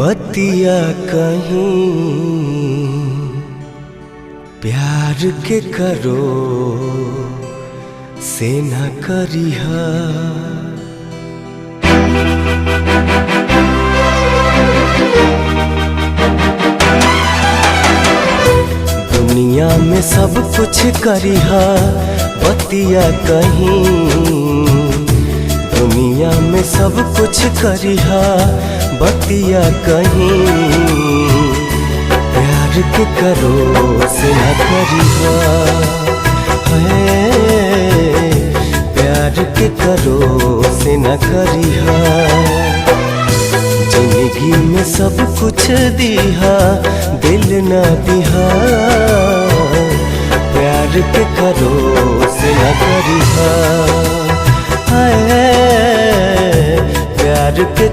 बतिया कहीं प्यार के करो से न करिहा। दुनिया में सब कुछ करिहा बतिया कहीं, दुनिया में सब कुछ करिहा बतिया कहीं, प्यार के करो से न करिहा। प्यार के करो से न करिहा। जिंदगी में सब कुछ दिहा दिल न दिहा, प्यार के करो से न करिहा। प्यार के